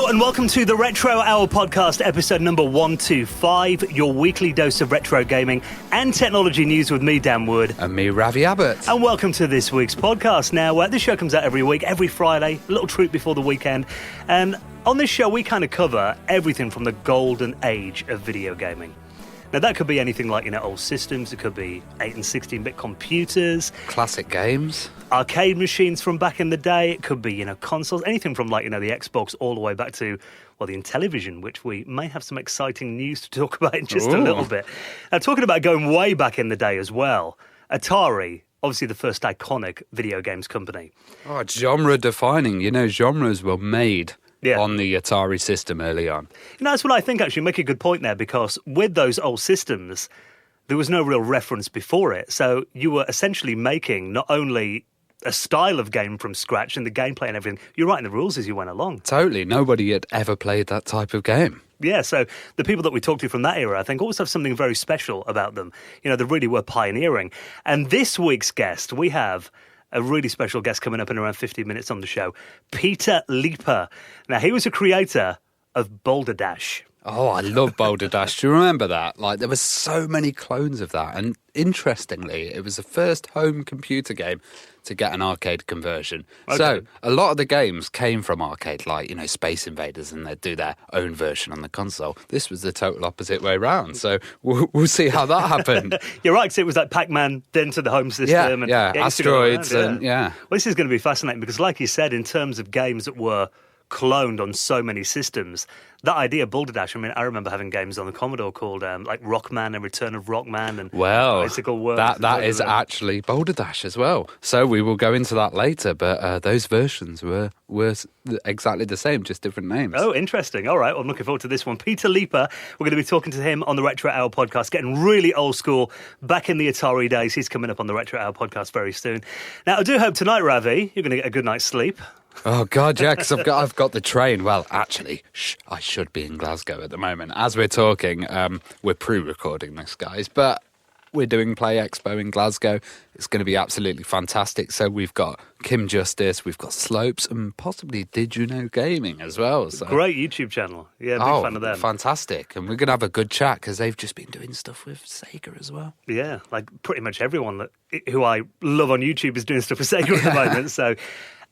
Hello and welcome to the Retro Hour podcast, episode number 125, your weekly dose of retro gaming and technology news with me, Dan Wood. And me, Ravi Abbott. And welcome to this week's podcast. Now, this show comes out every week, every Friday, a little treat before the weekend. And on this show, we kind of cover everything from the golden age of video gaming. Now, that could be anything like, old systems. It could be 8 and 16-bit computers. Classic games. Arcade machines from back in the day. It could be, consoles. Anything from, the Xbox all the way back to, the Intellivision, which we may have some exciting news to talk about in just a little bit. Now, talking about going way back in the day as well, Atari, obviously the first iconic video games company. Oh, genre-defining. Genres were made on the Atari system early on. That's what I think, actually. You make a good point there, because with those old systems, there was no real reference before it. So you were essentially making not only a style of game from scratch and the gameplay and everything, you're writing the rules as you went along. Totally. Nobody had ever played that type of game. Yeah, so the people that we talked to from that era, I think, always have something very special about them. They really were pioneering. And this week's guest, we have a really special guest coming up in around 50 minutes on the show, Peter Liepa. Now, he was a creator of Boulder Dash. Oh, I love Boulder Dash. Do you remember that? There were so many clones of that. And interestingly, it was the first home computer game to get an arcade conversion. Okay. So a lot of the games came from arcade, Space Invaders, and they'd do their own version on the console. This was the total opposite way around. So we'll see how that happened. You're right, because it was like Pac-Man, then to the home system. Yeah, Asteroids. Well, this is going to be fascinating, because like you said, in terms of games that were cloned on so many systems, that idea of Boulder Dash, I remember having games on the Commodore called Rockman and Return of Rockman and Bicycle World. That is actually Boulder Dash as well. So we will go into that later, but those versions were exactly the same, just different names. Oh, interesting. All right, well, I'm looking forward to this one. Peter Liepa, we're going to be talking to him on the Retro Hour podcast, getting really old school, back in the Atari days. He's coming up on the Retro Hour podcast very soon. Now, I do hope tonight, Ravi, you're going to get a good night's sleep. Oh, God, yeah, because I've got the train. Well, actually, I should be in Glasgow at the moment. As we're talking, we're pre-recording this, guys, but we're doing Play Expo in Glasgow. It's going to be absolutely fantastic. So we've got Kim Justice, we've got Slopes, and possibly Did You Know Gaming as well. So. Great YouTube channel. Yeah, big fan of them. Fantastic. And we're going to have a good chat, because they've just been doing stuff with Sega as well. Yeah, pretty much everyone who I love on YouTube is doing stuff with Sega at the moment. So,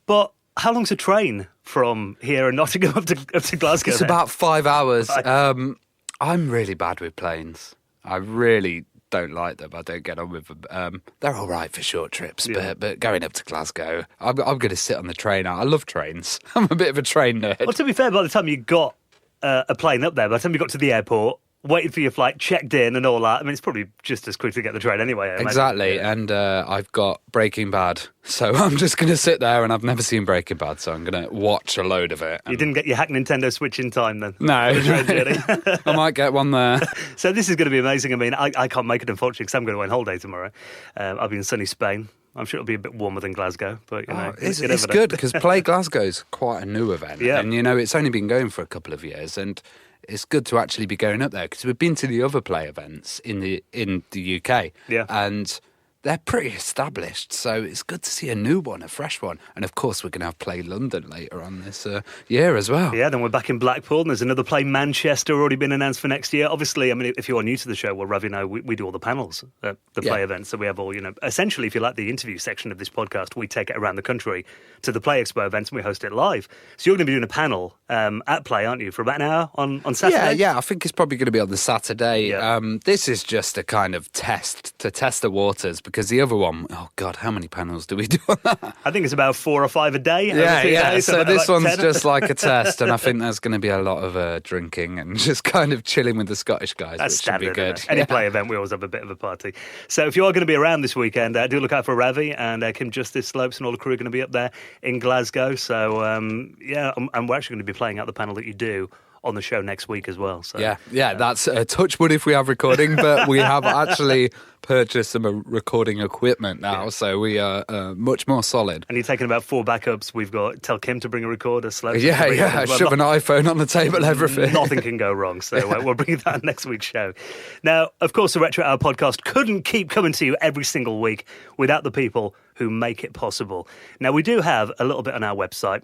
but how long's a train from here in Nottingham up to Glasgow? It's about 5 hours. I'm really bad with planes. I really don't like them. I don't get on with them. They're all right for short trips, but going up to Glasgow, I'm going to sit on the train. I love trains. I'm a bit of a train nerd. Well, to be fair, by the time you got a plane up there, by the time you got to the airport, waited for your flight, checked in and all that, it's probably just as quick to get the train anyway. Exactly, and I've got Breaking Bad, so I'm just going to sit there, and I've never seen Breaking Bad, so I'm going to watch a load of it. You didn't get your hack Nintendo Switch in time then? No. I might get one there. So this is going to be amazing. I can't make it, unfortunately, because I'm going to go on holiday tomorrow. I'll be in sunny Spain. I'm sure it'll be a bit warmer than Glasgow, but, it's good, because Play Glasgow's quite a new event, and, it's only been going for a couple of years, and it's good to actually be going up there, because we've been to the other Play events in the UK, and they're pretty established, so it's good to see a new one, a fresh one. And of course, we're going to have Play London later on this year as well. Yeah, then we're back in Blackpool, and there's another Play Manchester already been announced for next year. Obviously, if you're new to the show, well, Ravi and I, we do all the panels at the Play events, so we have all, essentially, if you like the interview section of this podcast, we take it around the country to the Play Expo events, and we host it live. So you're going to be doing a panel at Play, aren't you, for about an hour on Saturday? Yeah, I think it's probably going to be on the Saturday. Yeah. This is just a kind of test the waters, because the other one, oh God, how many panels do we do on that? I think it's about 4 or 5 a day. Yeah. So this one's just like a test, and I think there's going to be a lot of drinking and just kind of chilling with the Scottish guys. That's which standard, should be good. Any Play event, we always have a bit of a party. So if you are going to be around this weekend, do look out for Ravi and Kim Justice, Slopes, and all the crew are going to be up there in Glasgow. So and we're actually going to be playing out the panel that you do on the show next week as well. So, that's touch wood if we have recording, but we have actually purchased some recording equipment now, so we are much more solid. And you're taking about 4 backups. We've got tell Kim to bring a recorder, shove an iPhone on the table, everything. Nothing can go wrong, so we'll bring that next week's show. Now, of course, the Retro Hour podcast couldn't keep coming to you every single week without the people who make it possible. Now, we do have a little bit on our website,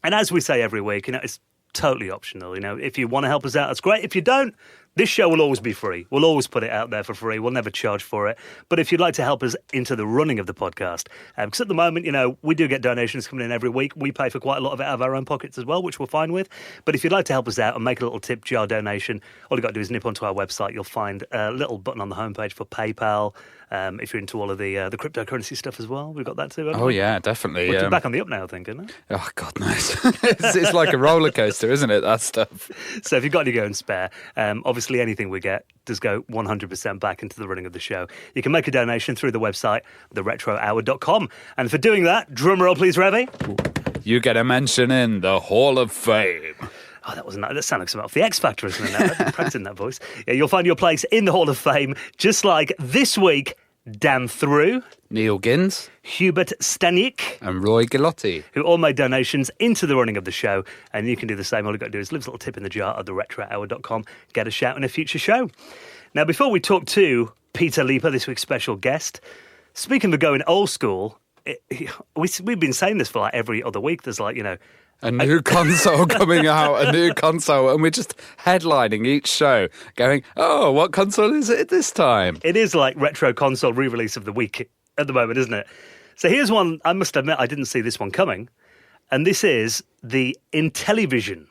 and as we say every week, it's totally optional. If you want to help us out, that's great. If you don't, this show will always be free. We'll always put it out there for free. We'll never charge for it. But if you'd like to help us into the running of the podcast, because at the moment, we do get donations coming in every week. We pay for quite a lot of it out of our own pockets as well, which we're fine with. But if you'd like to help us out and make a little tip jar donation, all you've got to do is nip onto our website. You'll find a little button on the homepage for PayPal. If you're into all of the cryptocurrency stuff as well, we've got that too. Oh, yeah, definitely. Which is back on the up now, I think, isn't it? Oh, God knows. It's like a roller coaster, isn't it, that stuff? So if you've got any go and spare, obviously anything we get does go 100% back into the running of the show. You can make a donation through the website, theretrohour.com. And for doing that, drum roll please, Revy. You get a mention in the Hall of Fame. Oh, that sounded like something off the X Factor, isn't it? I've been practicing that voice. Yeah, you'll find your place in the Hall of Fame, just like this week, Dan Through, Neil Gins, Hubert Stanick, and Roy Gallotti, who all made donations into the running of the show. And you can do the same. All you've got to do is leave a little tip in the jar at theretrohour.com. Get a shout in a future show. Now, before we talk to Peter Liepa, this week's special guest, speaking of going old school, we've been saying this for like every other week. There's like, a new console coming out, and we're just headlining each show, going, oh, what console is it this time? It is like retro console re-release of the week at the moment, isn't it? So here's one, I must admit, I didn't see this one coming, and this is the Intellivision.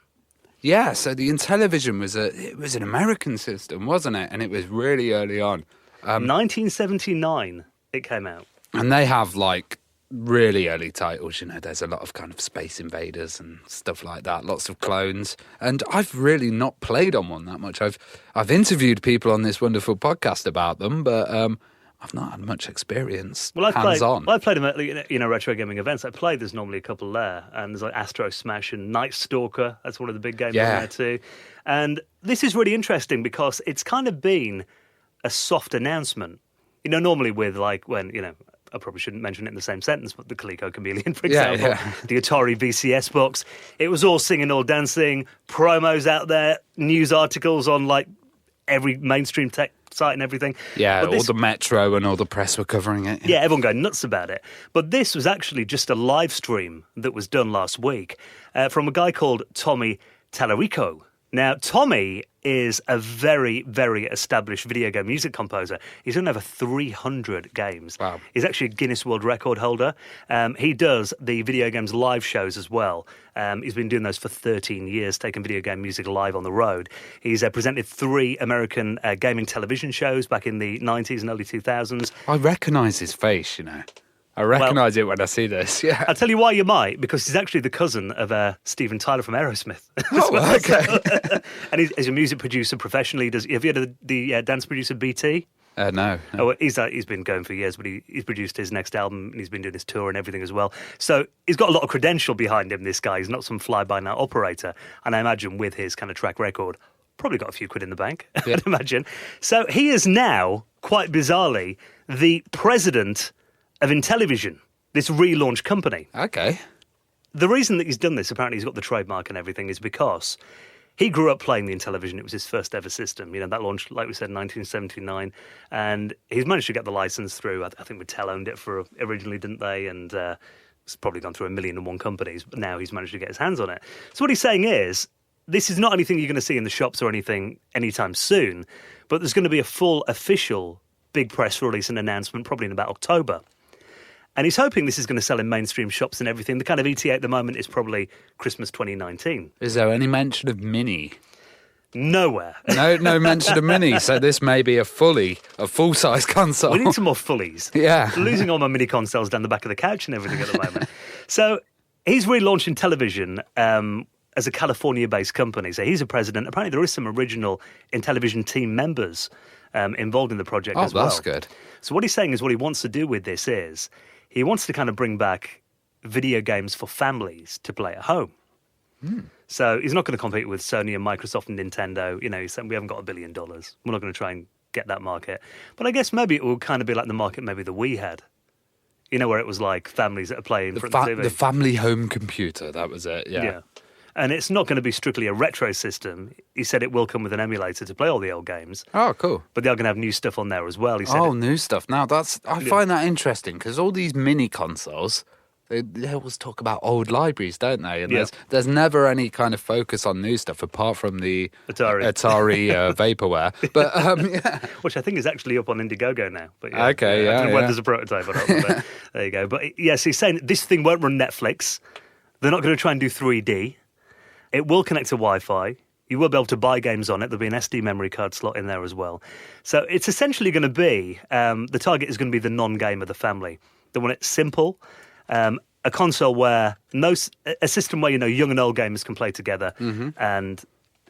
Yeah, so the Intellivision was an American system, wasn't it? And it was really early on. 1979 it came out. And they have, like, really early titles, there's a lot of kind of Space Invaders and stuff like that, lots of clones, and I've really not played on one that much. I've interviewed people on this wonderful podcast about them, but I've not had much experience hands-on. I've played them at retro gaming events. There's normally a couple there, and there's like Astro Smash and Night Stalker. That's one of the big games on there too. And this is really interesting because it's kind of been a soft announcement. Normally with like when, I probably shouldn't mention it in the same sentence, but the Coleco Chameleon, for example, the Atari VCS box, it was all singing, all dancing, promos out there, news articles on like every mainstream tech site and everything. Yeah, all the Metro and all the press were covering it. Yeah, everyone going nuts about it. But this was actually just a live stream that was done last week from a guy called Tommy Tallarico. Now, Tommy is a very, very established video game music composer. He's done over 300 games. Wow. He's actually a Guinness World Record holder. He does the video games live shows as well. He's been doing those for 13 years, taking video game music live on the road. He's presented 3 American gaming television shows back in the 90s and early 2000s. I recognise his face, I recognise it when I see this, yeah. I'll tell you why you might, because he's actually the cousin of Steven Tyler from Aerosmith. Oh, okay. And he's a music producer professionally. Have you heard of the dance producer BT? No. Oh, he's been going for years, but he's produced his next album and he's been doing his tour and everything as well. So he's got a lot of credential behind him, this guy. He's not some fly-by-night operator. And I imagine with his kind of track record, probably got a few quid in the bank, yeah. I'd imagine. So he is now, quite bizarrely, the president of Intellivision, this relaunch company. Okay. The reason that he's done this, apparently he's got the trademark and everything, is because he grew up playing the Intellivision. It was his first ever system. That launched, like we said, in 1979. And he's managed to get the license through. I think Mattel owned it originally, didn't they? And it's probably gone through 1,001 companies. But now he's managed to get his hands on it. So what he's saying is, this is not anything you're going to see in the shops or anything anytime soon. But there's going to be a full official big press release and announcement probably in about October. And he's hoping this is going to sell in mainstream shops and everything. The kind of ETA at the moment is probably Christmas 2019. Is there any mention of Mini? Nowhere. No mention of Mini. So this may be a full-size console. We need some more fullies. Yeah. Losing all my mini consoles down the back of the couch and everything at the moment. So he's relaunching Intellivision as a California-based company. So he's a president. Apparently there is some original Intellivision team members involved in the project as well. Oh, that's good. So what he's saying is what he wants to do with this is he wants to kind of bring back video games for families to play at home. So he's not going to compete with Sony and Microsoft and Nintendo. He's saying we haven't got $1 billion. We're not going to try and get that market. But I guess maybe it will kind of be like the market maybe the Wii had. Where it was like families that are playing in front of the TV. The family home computer, that was it, yeah. And it's not going to be strictly a retro system. He said it will come with an emulator to play all the old games. Oh, cool. But they're going to have new stuff on there as well. He said new stuff. Now, I find that interesting because all these mini consoles, They always talk about old libraries, don't they? And Yeah. there's never any kind of focus on new stuff apart from the Atari vaporware. But yeah. Which I think is actually up on Indiegogo now. But yeah, Okay, I don't know whether yeah. there's a prototype or not. But there you go. But yes, he's saying this thing won't run Netflix. They're not going to try and do 3D. It will connect to Wi-Fi. You will be able to buy games on it. There'll be an SD memory card slot in there as well. So it's essentially going to be, the target is going to be the non-gamer, the family. They want it simple, a console where a system where, young and old gamers can play together and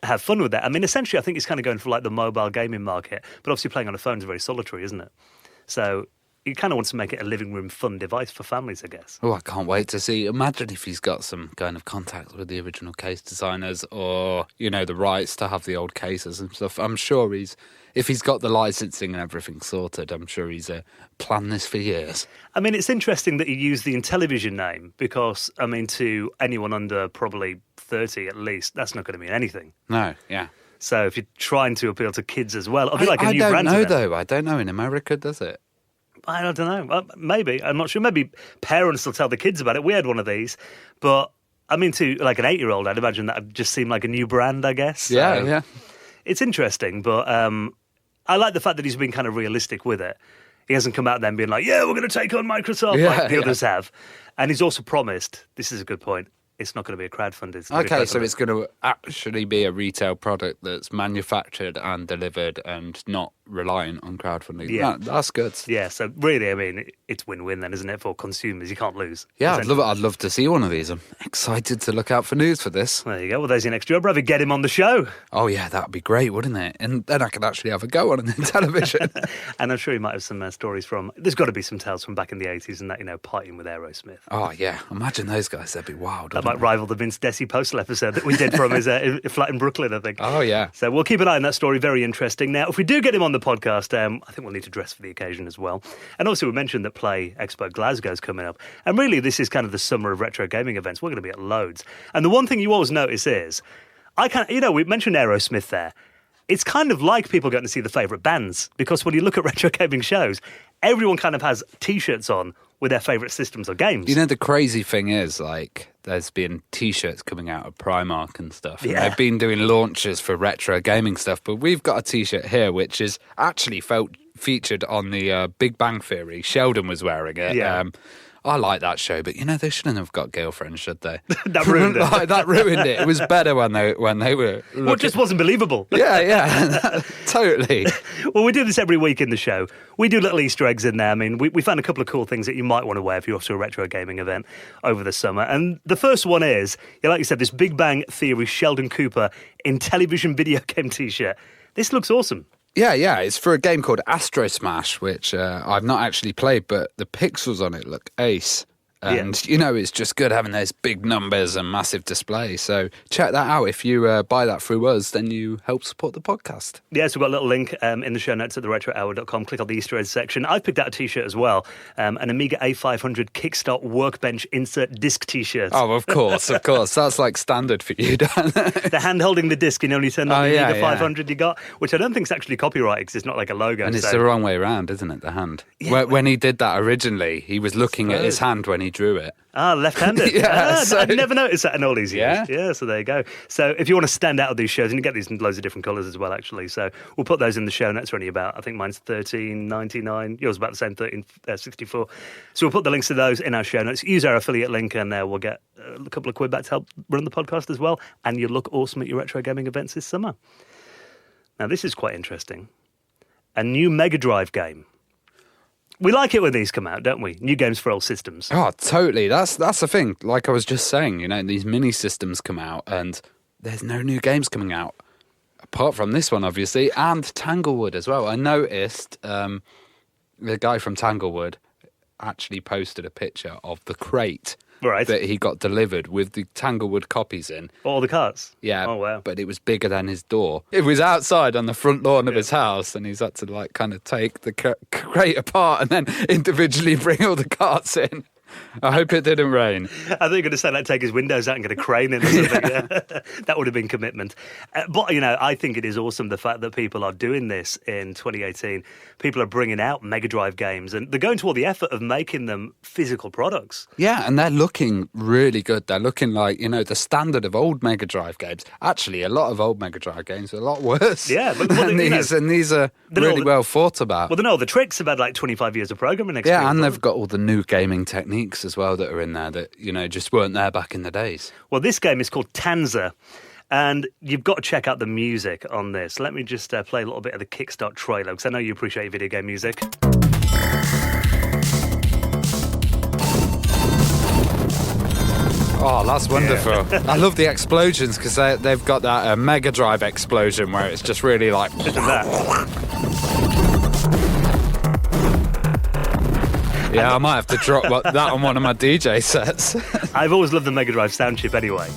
have fun with that. I mean, essentially, I think it's kind of going for like the mobile gaming market, but obviously playing on a phone is very solitary, isn't it? So you kind of want to make it a living room fun device for families, I guess. Oh, I can't wait to see. Imagine if he's got some kind of contact with the original case designers or, the rights to have the old cases and stuff. I'm sure if he's got the licensing and everything sorted, I'm sure he's planned this for years. I mean, it's interesting that you use the Intellivision name because, I mean, to anyone under probably 30 at least, that's not going to mean anything. No, yeah. So if you're trying to appeal to kids as well, it'll be like a new brand. I don't know, though. I don't know. In America, does it? I don't know. Maybe. I'm not sure. Maybe parents will tell the kids about it. We had one of these. But, I mean, to like an 8-year-old, I'd imagine that would just seem like a new brand, I guess. Yeah. It's interesting, but I like the fact that he's been kind of realistic with it. He hasn't come out then being like, yeah, we're going to take on Microsoft like the others have. And he's also promised, this is a good point, it's not going to be a crowdfunded. Okay, so it's going to actually be a retail product that's manufactured and delivered and not reliant on crowdfunding. Yeah. That's good. Yeah, so really, I mean, it's win-win then, isn't it, for consumers? You can't lose. Yeah, I'd love to see one of these. I'm excited to look out for news for this. There you go. Well, there's your next job, Ravi. Get him on the show. Oh, yeah, that'd be great, wouldn't it? And then I could actually have a go on it in television. And I'm sure he might have some stories from... There's got to be some tales from back in the 80s and that, partying with Aerosmith. Oh, yeah. Imagine those guys. They'd be wild. That might rival the Vince Desi Postal episode that we did from his flat in Brooklyn, I think. Oh, yeah. So we'll keep an eye on that story. Very interesting. Now, if we do get him on the podcast, I think we'll need to dress for the occasion as well. And also, we mentioned that Play Expo Glasgow's coming up. And really, this is kind of the summer of retro gaming events. We're going to be at loads. And the one thing you always notice is, we mentioned Aerosmith there. It's kind of like people going to see the favourite bands. Because when you look at retro gaming shows, everyone kind of has T-shirts on with their favourite systems or games. The crazy thing is, there's been T-shirts coming out of Primark and stuff. Yeah. And they've been doing launches for retro gaming stuff, but we've got a T-shirt here which is actually featured on the Big Bang Theory. Sheldon was wearing it. Yeah. I like that show, but they shouldn't have got girlfriends, should they? That ruined it. That ruined it. It was better when they were looking. Well, it just wasn't believable. Yeah, totally. Well, we do this every week in the show. We do little Easter eggs in there. I mean, we found a couple of cool things that you might want to wear if you're off to a retro gaming event over the summer. And the first one is, like you said, this Big Bang Theory Sheldon Cooper in television video game T-shirt. This looks awesome. Yeah. It's for a game called Astro Smash, which I've not actually played, but the pixels on it look ace. And, it's just good having those big numbers and massive display. So check that out. If you buy that through us, then you help support the podcast. Yeah, so we've got a little link in the show notes at theretrohour.com. Click on the Easter eggs section. I've picked out a T-shirt as well, an Amiga A500 Kickstart Workbench Insert Disc T-shirt. Oh, of course. That's like standard for you, Dan. The hand holding the disc, you turn on the Amiga 500 yeah. you got, which I don't think is actually copyrighted because it's not like a logo. And it's the wrong way around, isn't it, the hand? Yeah, when he did that originally, he was looking at his hand when he drew it. Left-handed. I'd never noticed that in all these years. Yeah? Yeah, so there you go. So if you want to stand out of these shows, and you get these in loads of different colours as well, actually. So we'll put those in the show notes. They're only about, I think mine's $13.99. Yours about the same, $13.64. So we'll put the links to those in our show notes. Use our affiliate link, and we'll get a couple of quid back to help run the podcast as well. And you'll look awesome at your retro gaming events this summer. Now, this is quite interesting. A new Mega Drive game. We like it when these come out, don't we? New games for old systems. Oh, totally. That's the thing. Like I was just saying, these mini systems come out and there's no new games coming out. Apart from this one, obviously, and Tanglewood as well. I noticed the guy from Tanglewood actually posted a picture of the crate that he got delivered with the Tanglewood copies in. All the carts? Yeah. Oh, wow. But it was bigger than his door. It was outside on the front lawn of his house, and he's had to kind of take the crate apart and then individually bring all the carts in. I hope it didn't rain. I thought you were going to say, like, take his windows out and get a crane in or something. Yeah. That would have been commitment. But, I think it is awesome, the fact that people are doing this in 2018. People are bringing out Mega Drive games, and they're going to all the effort of making them physical products. Yeah, and they're looking really good. They're looking like, the standard of old Mega Drive games. Actually, a lot of old Mega Drive games are a lot worse. Yeah, but than these, and these are really well thought about. Well, they know all the tricks. About like 25 years of programming experience. Yeah, and they've got all the new gaming techniques as well that are in there that, just weren't there back in the days. Well, this game is called Tanza, and you've got to check out the music on this. Let me just play a little bit of the Kickstart trailer, because I know you appreciate video game music. Oh, that's wonderful. Yeah. I love the explosions, because they've got that Mega Drive explosion where it's just really like... Listen to that. Yeah, I might have to drop that on one of my DJ sets. I've always loved the Mega Drive sound chip anyway.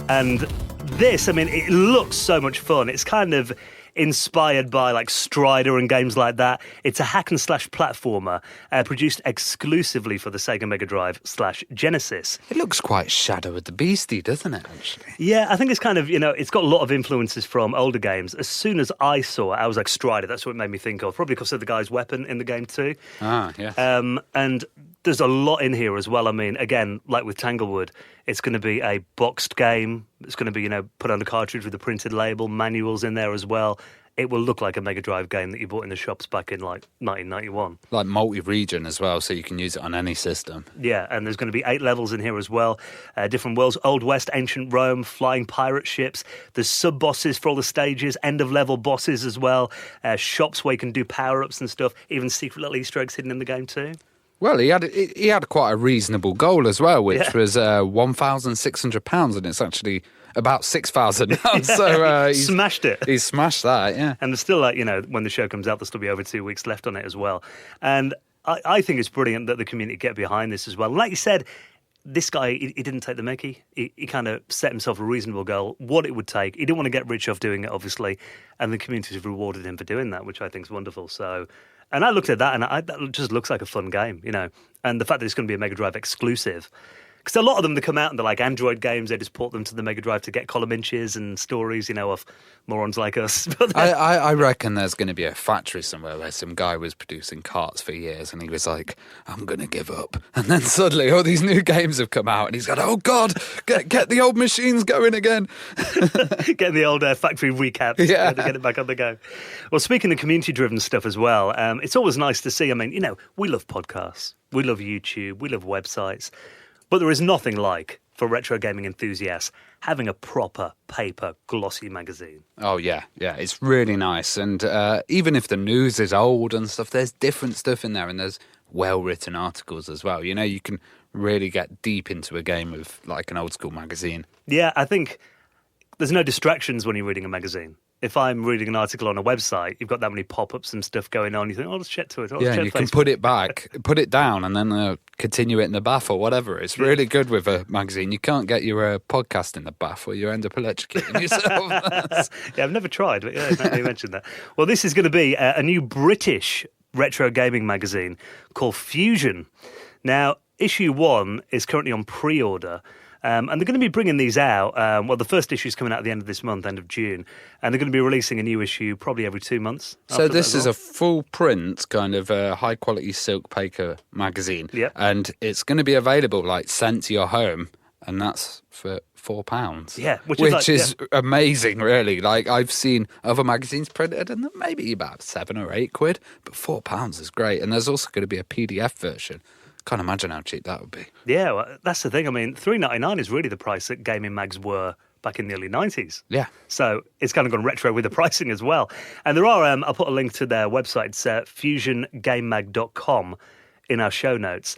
And this, it looks so much fun. It's kind of inspired by like Strider and games like that. It's a hack and slash platformer produced exclusively for the Sega Mega Drive / Genesis. It looks quite Shadow of the Beastie, doesn't it, actually? Yeah, I think it's kind of, it's got a lot of influences from older games. As soon as I saw it, I was like, Strider, that's what it made me think of. Probably because of the guy's weapon in the game too. Ah, yes. And there's a lot in here as well. Again, like with Tanglewood, it's going to be a boxed game. It's going to be, put on a cartridge with a printed label, manuals in there as well. It will look like a Mega Drive game that you bought in the shops back in, like, 1991. Like multi-region as well, so you can use it on any system. Yeah, and there's going to be 8 levels in here as well. Different worlds, Old West, Ancient Rome, flying pirate ships. There's sub-bosses for all the stages, end-of-level bosses as well. Shops where you can do power-ups and stuff. Even secret little Easter eggs hidden in the game too. Well, he had quite a reasonable goal as well, which was £1,600, and it's actually about 6,000 now. So he's smashed it. He's smashed that, yeah. And there's still, when the show comes out, there'll still be over 2 weeks left on it as well. And I think it's brilliant that the community get behind this as well. And like you said, this guy, he didn't take the mickey. He kind of set himself a reasonable goal, what it would take. He didn't want to get rich off doing it, obviously, and the community has rewarded him for doing that, which I think is wonderful. So... And I looked at that, and that just looks like a fun game, And the fact that it's going to be a Mega Drive exclusive. Because a lot of them, they come out and they're like Android games. They just port them to the Mega Drive to get column inches and stories, of morons like us. I reckon there's going to be a factory somewhere where some guy was producing carts for years and he was like, I'm going to give up. And then suddenly all these new games have come out and he's got, oh God, get the old machines going again. Getting the old factory recaps to get it back on the go. Well, speaking of community-driven stuff as well, it's always nice to see. We love podcasts. We love YouTube. We love websites. But there is nothing like, for retro gaming enthusiasts, having a proper paper glossy magazine. Oh, yeah. It's really nice. And even if the news is old and stuff, there's different stuff in there, and there's well-written articles as well. You can really get deep into a game of, like, an old-school magazine. Yeah, I think there's no distractions when you're reading a magazine. If I'm reading an article on a website, you've got that many pop-ups and stuff going on. You think, let's chat to it. You can put it back, put it down, and then continue it in the bath or whatever. It's really good with a magazine. You can't get your podcast in the bath or you end up electrocuting yourself. Yeah, I've never tried, but you mentioned that. Well, this is going to be a new British retro gaming magazine called Fusion. Now, issue 1 is currently on pre-order. And they're going to be bringing these out. The first issue is coming out at the end of this month, end of June. And they're going to be releasing a new issue probably every 2 months. So this is a full print kind of high quality silk paper magazine. Yeah. And it's going to be available, sent to your home. And that's for £4. Yeah. Which is amazing, really. I've seen other magazines printed and maybe about £7 or £8. But £4 is great. And there's also going to be a PDF version. Can't imagine how cheap that would be. Yeah, well, that's the thing. $3.99 is really the price that gaming mags were back in the early 90s. Yeah. So it's kind of gone retro with the pricing as well. And there are, I'll put a link to their website. It's fusiongamemag.com in our show notes.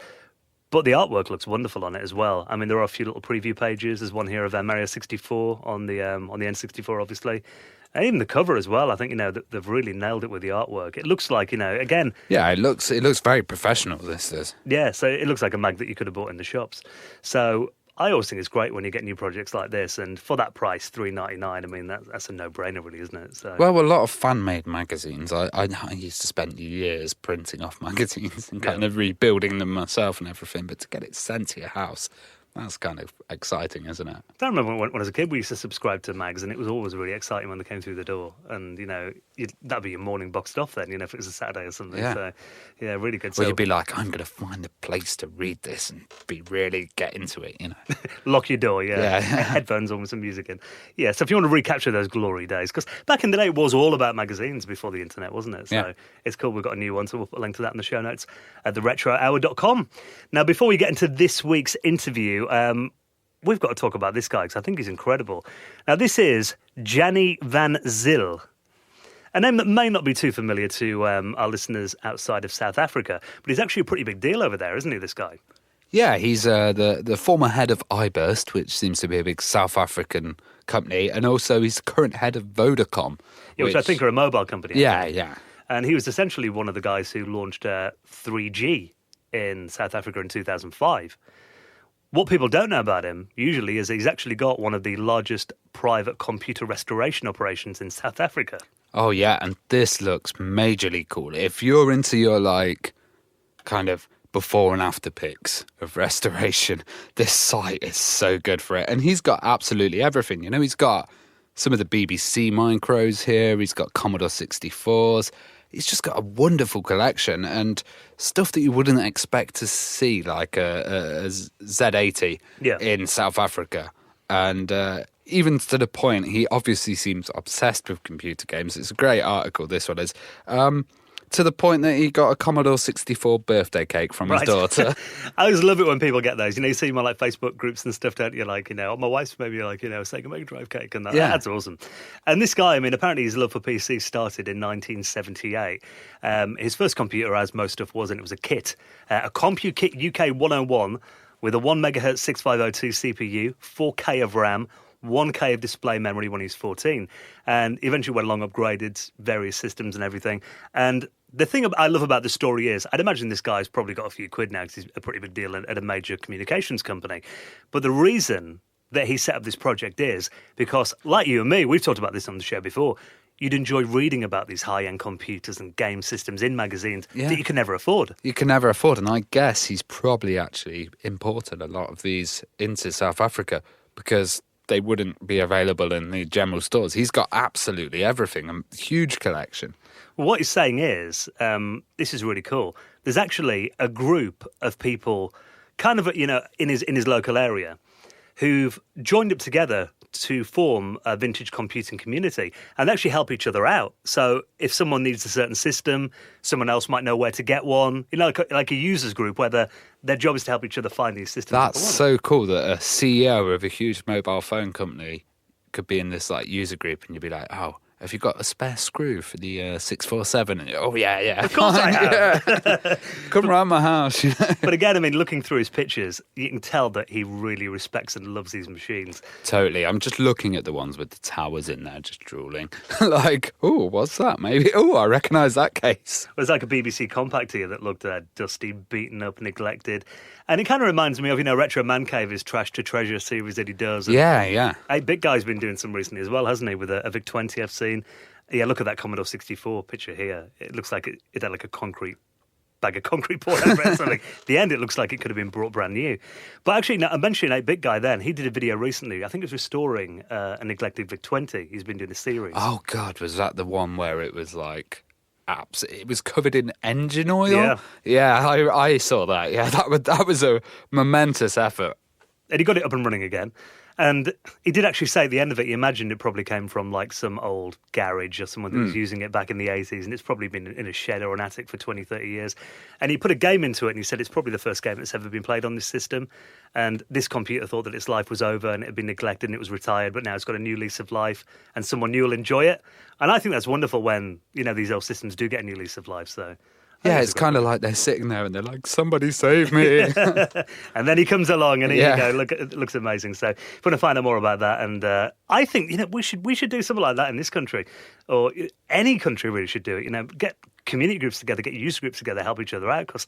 But the artwork looks wonderful on it as well. There are a few little preview pages. There's one here of Mario 64 on the N64, obviously. And even the cover as well. I think, they've really nailed it with the artwork. It looks like, again... Yeah, it looks very professional, this does. Yeah, so it looks like a mag that you could have bought in the shops. So I always think it's great when you get new projects like this, and for that price, $3.99. I mean, that's a no-brainer, really, isn't it? So. Well, a lot of fan-made magazines. I used to spend years printing off magazines and kind of rebuilding them myself and everything. But to get it sent to your house, that's kind of exciting, isn't it? I remember when I was a kid, we used to subscribe to mags, and it was always really exciting when they came through the door. And, that'd be your morning boxed off then, if it was a Saturday or something. Yeah. So, yeah, really good. Well, you'd be like, I'm going to find a place to read this and really get into it, Lock your door, headphones on with some music in. Yeah, so if you want to recapture those glory days, because back in the day it was all about magazines before the internet, wasn't it? So it's cool we've got a new one, so we'll put a link to that in the show notes at theretrohour.com. Now, before we get into this week's interview, we've got to talk about this guy because I think he's incredible. Now, this is Gianni Van Zyl, a name that may not be too familiar to our listeners outside of South Africa, but he's actually a pretty big deal over there, isn't he, this guy? Yeah, he's the former head of iBurst, which seems to be a big South African company, and also he's the current head of Vodacom. Yeah, which I think are a mobile company. Yeah. And he was essentially one of the guys who launched 3G in South Africa in 2005. What people don't know about him, usually, is he's actually got one of the largest private computer restoration operations in South Africa. Oh, yeah, and this looks majorly cool. If you're into your, kind of before and after pics of restoration, this site is so good for it. And he's got absolutely everything. He's got some of the BBC micros here. He's got Commodore 64s. He's just got a wonderful collection and stuff that you wouldn't expect to see, like a Z80 in South Africa. And even to the point, he obviously seems obsessed with computer games. It's a great article, this one is. To the point that he got a Commodore 64 birthday cake from his daughter. I always love it when people get those. You see them on Facebook groups and stuff, don't you? my wife's maybe Sega Mega Drive cake and that. Yeah. That's awesome. And this guy, apparently his love for PC started in 1978. His first computer, as most stuff was, and it was a kit. A CompuKit UK 101 with a 1 megahertz 6502 CPU, 4K of RAM, 1K of display memory when he was 14, and eventually went along, upgraded various systems and everything. And the thing I love about the story is, I'd imagine this guy's probably got a few quid now because he's a pretty big deal at a major communications company. But the reason that he set up this project is because, like you and me, we've talked about this on the show before, you'd enjoy reading about these high-end computers and game systems in magazines that you can never afford. You can never afford, and I guess he's probably actually imported a lot of these into South Africa because they wouldn't be available in the general stores. He's got absolutely everything, a huge collection. Well, what he's saying is, this is really cool. There's actually a group of people kind of, in his local area who've joined up together to form a vintage computing community and actually help each other out. So if someone needs a certain system, someone else might know where to get one, like a users group where their job is to help each other find these systems. That's so cool that a CEO of a huge mobile phone company could be in this user group and you'd be like, oh, have you got a spare screw for the 647? And oh, yeah. Of course I have. Come round my house. But again, looking through his pictures, you can tell that he really respects and loves these machines. Totally. I'm just looking at the ones with the towers in there, just drooling. Oh, what's that? Maybe. Oh, I recognise that case. It was like a BBC compact here that looked dusty, beaten up, neglected. And it kind of reminds me of, Retro Man Cave, his Trash to Treasure series that he does. And yeah. 8-Bit Guy's been doing some recently as well, hasn't he, with a VIC-20 I've seen. Yeah, look at that Commodore 64 picture here. It looks like it had like a bag of concrete poured over it or something. The end, it looks like it could have been brought brand new. But actually, I mentioned 8-Bit Guy then. He did a video recently. I think it was restoring a neglected VIC-20. He's been doing a series. Oh, God, was that the one where it was like... It was covered in engine oil. Yeah, I saw that. Yeah, that was a momentous effort. And he got it up and running again. And he did actually say at the end of it, he imagined it probably came from some old garage or someone that was using it back in the 80s, and it's probably been in a shed or an attic for 20, 30 years. And he put a game into it, and he said it's probably the first game that's ever been played on this system. And this computer thought that its life was over and it had been neglected and it was retired, but now it's got a new lease of life and someone new will enjoy it. And I think that's wonderful when, these old systems do get a new lease of life, so... Yeah, it's kind of like they're sitting there and they're like, somebody save me. And then he comes along and here you go, look, it looks amazing. So if you want to find out more about that, and I think, we should do something like that in this country, or any country really should do it, get community groups together, get user groups together, help each other out, because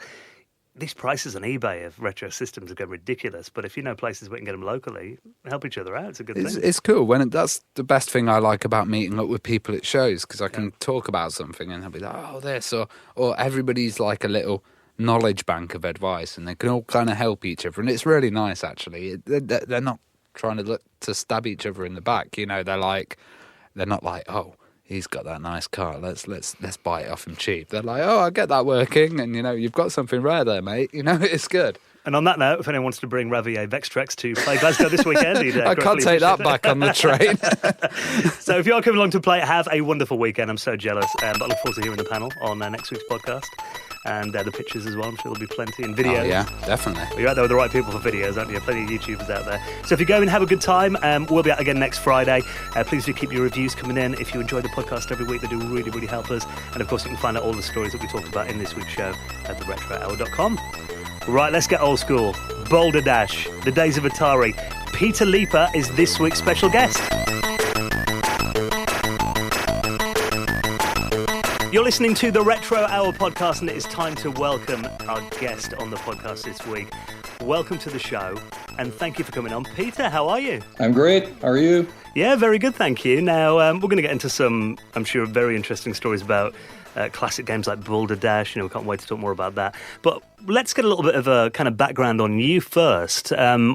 these prices on eBay of retro systems are getting ridiculous. But if you know places where you can get them locally, help each other out. It's a good thing. It's cool. That's the best thing I like about meeting up with people at shows, because I can talk about something and they'll be like, oh, this, or everybody's like a little knowledge bank of advice, and they can all kind of help each other. And it's really nice, actually. They're not trying to look to stab each other in the back. You know, they're not like, oh, he's got that nice car, let's buy it off him cheap. They're like, oh, I get that working, and, you know, you've got something rare there, mate. You know, it's good. And on that note, if anyone wants to bring Ravi a Vextrex to play Glasgow this weekend, I can't take that back on the train. So if you are coming along to play, have a wonderful weekend. I'm so jealous. But I look forward to hearing the panel on next week's podcast. And the pictures as well. I'm sure there'll be plenty, and videos. Oh, yeah, definitely. Well, you're out there with the right people for videos, aren't you? Plenty of YouTubers out there. So if you go and have a good time, we'll be out again next Friday. Please do keep your reviews coming in. If you enjoy the podcast every week, they do really, really help us. And of course, you can find out all the stories that we talked about in this week's show at theretrohour.com. Right, let's get old school. Boulder Dash, the days of Atari. Peter Liepa is this week's special guest. You're listening to the Retro Hour podcast, and it is time to welcome our guest on the podcast this week. Welcome to the show, and thank you for coming on. Peter, how are you? I'm great. How are you? Yeah, very good, thank you. Now, we're going to get into some, I'm sure, very interesting stories about classic games like Boulder Dash. You know, we can't wait to talk more about that. But let's get a little bit of a kind of background on you first.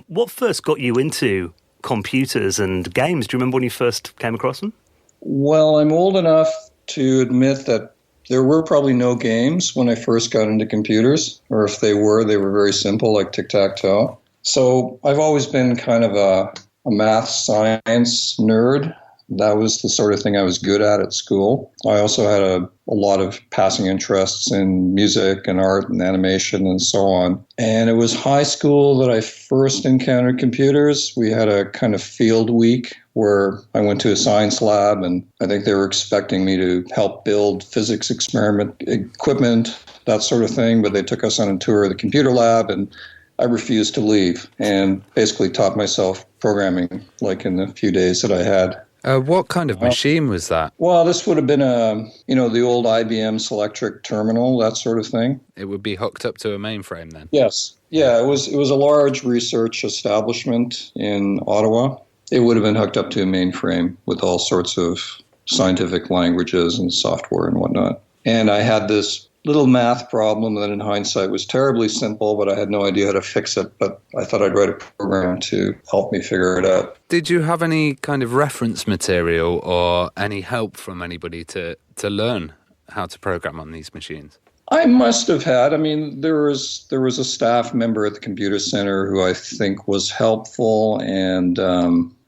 What first got you into computers and games? Do you remember when you first came across them? Well, I'm old enough to admit that there were probably no games when I first got into computers, or if they were very simple, like tic-tac-toe. So I've always been kind of a math science nerd. That was the sort of thing I was good at school. I also had a lot of passing interests in music and art and animation and so on. And it was high school that I first encountered computers. We had a kind of field week where I went to a science lab, and I think they were expecting me to help build physics experiment equipment, that sort of thing. But they took us on a tour of the computer lab, and I refused to leave and basically taught myself programming like in the few days that I had. What kind of machine was that? Well, this would have been the old IBM Selectric terminal, that sort of thing. It would be hooked up to a mainframe then? Yes. Yeah, it was a large research establishment in Ottawa. It would have been hooked up to a mainframe with all sorts of scientific languages and software and whatnot. And I had this little math problem that in hindsight was terribly simple, but I had no idea how to fix it. But I thought I'd write a program to help me figure it out. Did you have any kind of reference material or any help from anybody to learn how to program on these machines? I must have had. I mean, there was a staff member at the computer center who I think was helpful, and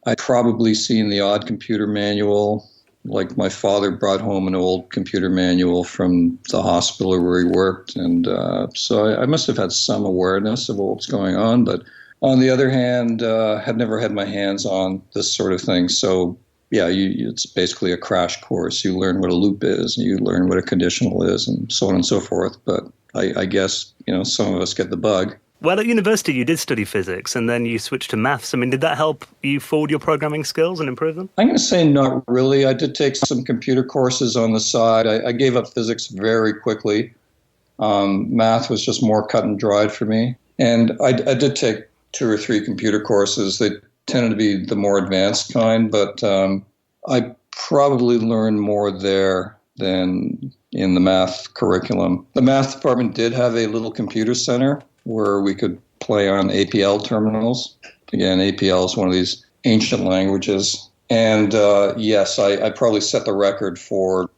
I'd probably seen the odd computer manual. Like my father brought home an old computer manual from the hospital where he worked, and so I must have had some awareness of what was going on. But on the other hand, had never had my hands on this sort of thing. So yeah, it's basically a crash course. You learn what a loop is, and you learn what a conditional is, and so on and so forth. But I guess some of us get the bug. Well, at university, you did study physics, and then you switched to maths. I mean, did that help you forward your programming skills and improve them? I'm going to say not really. I did take some computer courses on the side. I gave up physics very quickly. Math was just more cut and dried for me. And I did take 2 or 3 computer courses. They tended to be the more advanced kind, but I probably learned more there than in the math curriculum. The math department did have a little computer center where we could play on APL terminals. Again, APL is one of these ancient languages. And yes, I probably set the record for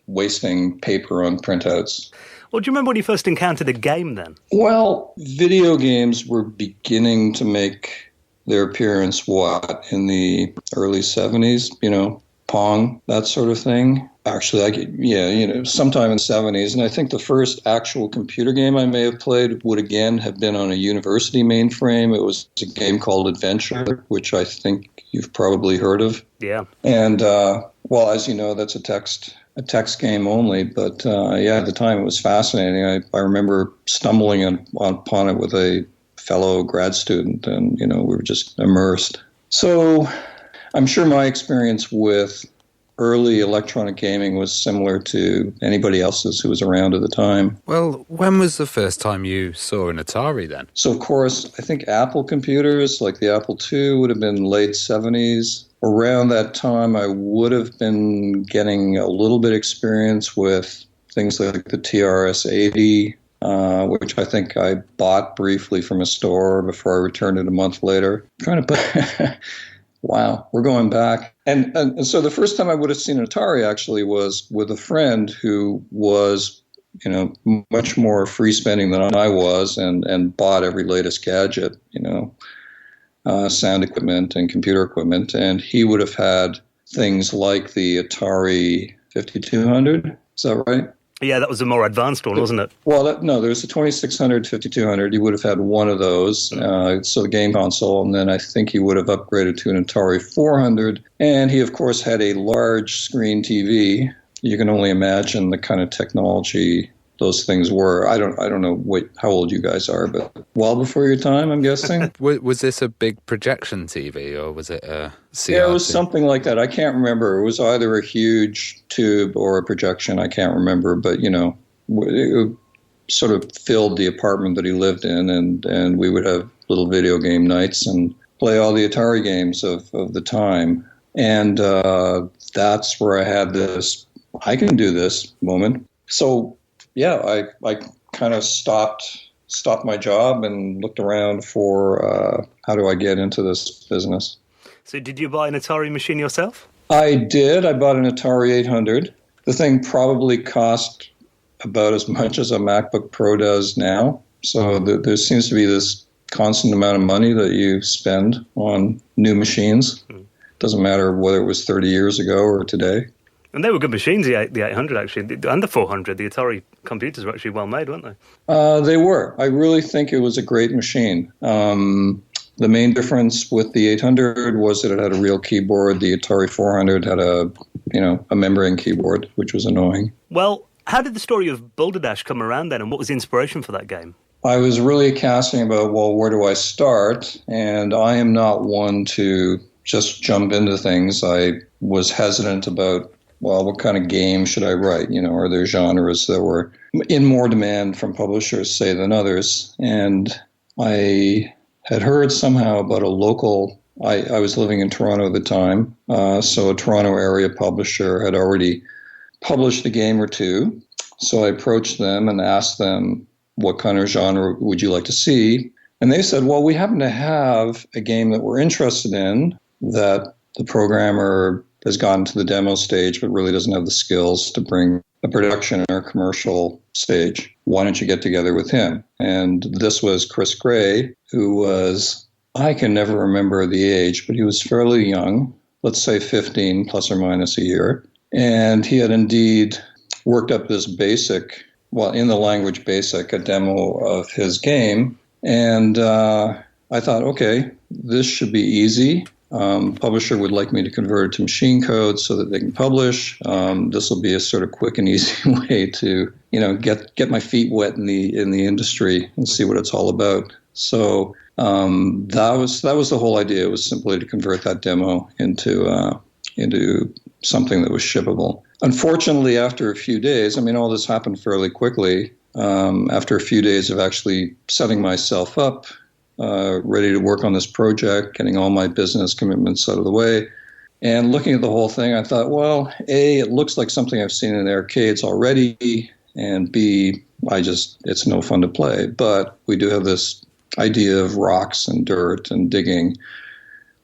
wasting paper on printouts. Well, do you remember when you first encountered a game then? Well, video games were beginning to make their appearance, in the early 70s, Pong, that sort of thing. Actually, sometime in the 70s. And I think the first actual computer game I may have played would again have been on a university mainframe. It was a game called Adventure, which I think you've probably heard of. Yeah. And, as you know, that's a text game only. But, at the time it was fascinating. I remember stumbling upon it with a fellow grad student, and, we were just immersed. So I'm sure my experience with early electronic gaming was similar to anybody else's who was around at the time. Well, when was the first time you saw an Atari then? So, of course, I think Apple computers, like the Apple II, would have been late 70s. Around that time, I would have been getting a little bit experience with things like the TRS-80, which I think I bought briefly from a store before I returned it a month later. Trying to put... Wow, we're going back. And so the first time I would have seen an Atari actually was with a friend who was, much more free spending than I was and bought every latest gadget, sound equipment and computer equipment. And he would have had things like the Atari 5200. Is that right? Yeah, that was a more advanced one, wasn't it? Well, no, there's a 2600, 5200. He would have had one of those, so the game console, and then I think he would have upgraded to an Atari 400. And he, of course, had a large screen TV. You can only imagine the kind of technology those things were. I don't know how old you guys are, but well before your time, I'm guessing. Was this a big projection TV or was it a CRT? Yeah, it was something like that. I can't remember. It was either a huge tube or a projection. I can't remember, but it sort of filled the apartment that he lived in, and we would have little video game nights and play all the Atari games of the time. And that's where I had this I can do this moment. So yeah, I kind of stopped my job and looked around for how do I get into this business. So did you buy an Atari machine yourself? I did. I bought an Atari 800. The thing probably cost about as much as a MacBook Pro does now. So there seems to be this constant amount of money that you spend on new machines. Doesn't matter whether it was 30 years ago or today. And they were good machines, the 800 actually, and the 400. The Atari computers were actually well made, weren't they? They were. I really think it was a great machine. The main difference with the 800 was that it had a real keyboard. The Atari 400 had a membrane keyboard, which was annoying. Well, how did the story of Boulder Dash come around then, and what was the inspiration for that game? I was really casting about, well, where do I start? And I am not one to just jump into things. I was hesitant about, well, what kind of game should I write? Are there genres that were in more demand from publishers, say, than others? And I had heard somehow about a local, I was living in Toronto at the time, so a Toronto area publisher had already published a game or two. So I approached them and asked them, what kind of genre would you like to see? And they said, well, we happen to have a game that we're interested in that the programmer has gotten to the demo stage but really doesn't have the skills to bring a production or commercial stage. Why don't you get together with him? And this was Chris Gray, who was, I can never remember the age, but he was fairly young, let's say 15 plus or minus a year. And he had indeed worked up this basic, well, in the language BASIC, a demo of his game. And I thought, okay, this should be easy. Publisher would like me to convert it to machine code so that they can publish. This will be a sort of quick and easy way to, get my feet wet in the industry and see what it's all about. So that was the whole idea. It was simply to convert that demo into something that was shippable. Unfortunately, after a few days, all this happened fairly quickly. After a few days of actually setting myself up, ready to work on this project, getting all my business commitments out of the way, and looking at the whole thing, I thought, well, A, it looks like something I've seen in the arcades already, and B, it's no fun to play. But we do have this idea of rocks and dirt and digging.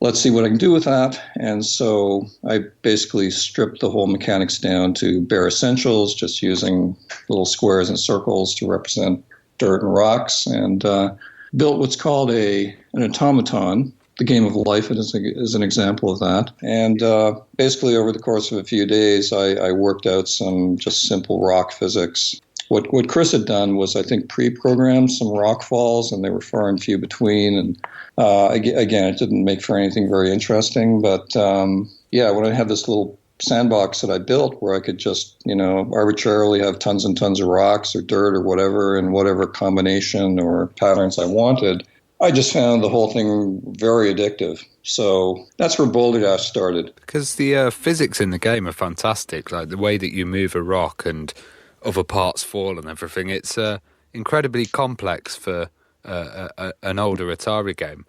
Let's see what I can do with that. And so I basically stripped the whole mechanics down to bare essentials, just using little squares and circles to represent dirt and rocks, and built what's called an automaton. The Game of Life is an example of that. And basically over the course of a few days, I worked out some just simple rock physics. What Chris had done was, I think, pre-programmed some rock falls, and they were far and few between. And again, it didn't make for anything very interesting. But when I had this little sandbox that I built where I could just, arbitrarily have tons and tons of rocks or dirt or whatever in whatever combination or patterns I wanted, I just found the whole thing very addictive. So that's where Boulder Dash started. Because the physics in the game are fantastic, like the way that you move a rock and other parts fall and everything. It's incredibly complex for an older Atari game.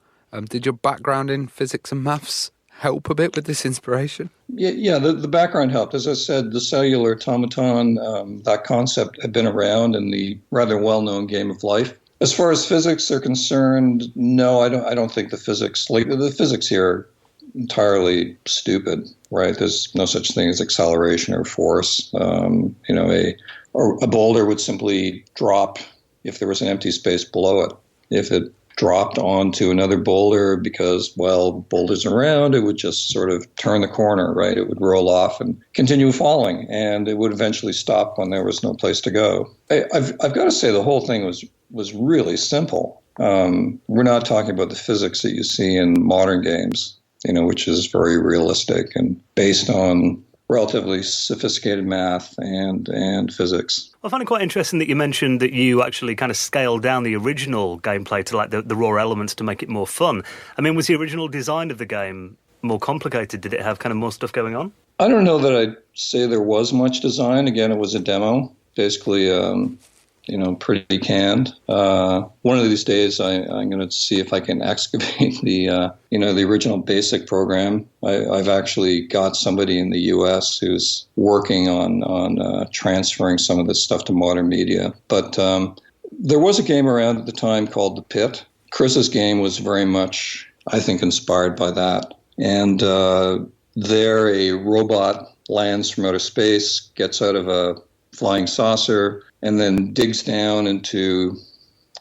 Did your background in physics and maths help a bit with this inspiration? Yeah, the background helped. As I said, the cellular automaton, that concept had been around in the rather well-known Game of Life. As far as physics are concerned, no, I don't think the physics here are entirely stupid, right? There's no such thing as acceleration or force. A boulder would simply drop if there was an empty space below it. If it dropped onto another boulder because, boulders around, it would just sort of turn the corner, right? It would roll off and continue falling, and it would eventually stop when there was no place to go. I've got to say the whole thing was really simple. We're not talking about the physics that you see in modern games, which is very realistic and based on relatively sophisticated math and physics. I find it quite interesting that you mentioned that you actually kind of scaled down the original gameplay to like the raw elements to make it more fun. I mean, was the original design of the game more complicated? Did it have kind of more stuff going on? I don't know that I'd say there was much design. Again, it was a demo, basically, pretty canned. One of these days, I'm going to see if I can excavate the original BASIC program. I've actually got somebody in the U.S. who's working on transferring some of this stuff to modern media. But there was a game around at the time called The Pit. Chris's game was very much, I think, inspired by that. And there, a robot lands from outer space, gets out of a flying saucer, and then digs down into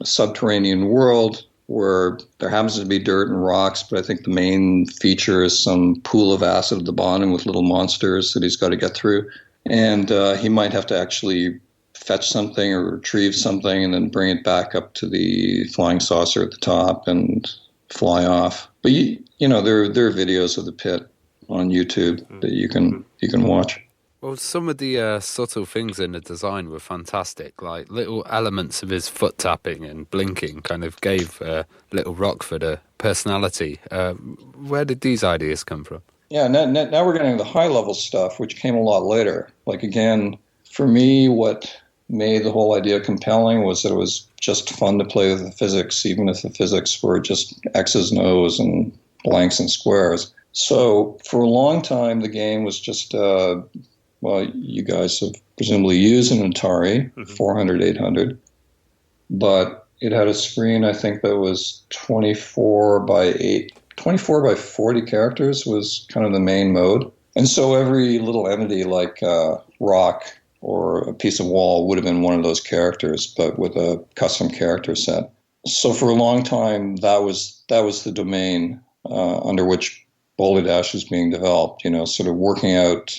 a subterranean world where there happens to be dirt and rocks, but I think the main feature is some pool of acid at the bottom with little monsters that he's got to get through. And he might have to actually fetch something or retrieve something and then bring it back up to the flying saucer at the top and fly off. But, there are videos of The Pit on YouTube that you can watch. Well, some of the subtle things in the design were fantastic, like little elements of his foot tapping and blinking kind of gave Little Rockford a personality. Where did these ideas come from? Yeah, now we're getting the high-level stuff, which came a lot later. Like, again, for me, what made the whole idea compelling was that it was just fun to play with the physics, even if the physics were just X's and O's and blanks and squares. So for a long time, the game was just... you guys have presumably used an Atari 400, 800, but it had a screen, I think, that was 24 by 40 characters was kind of the main mode. And so every little entity like rock or a piece of wall would have been one of those characters, but with a custom character set. So for a long time, that was the domain under which Boulder Dash was being developed, sort of working out...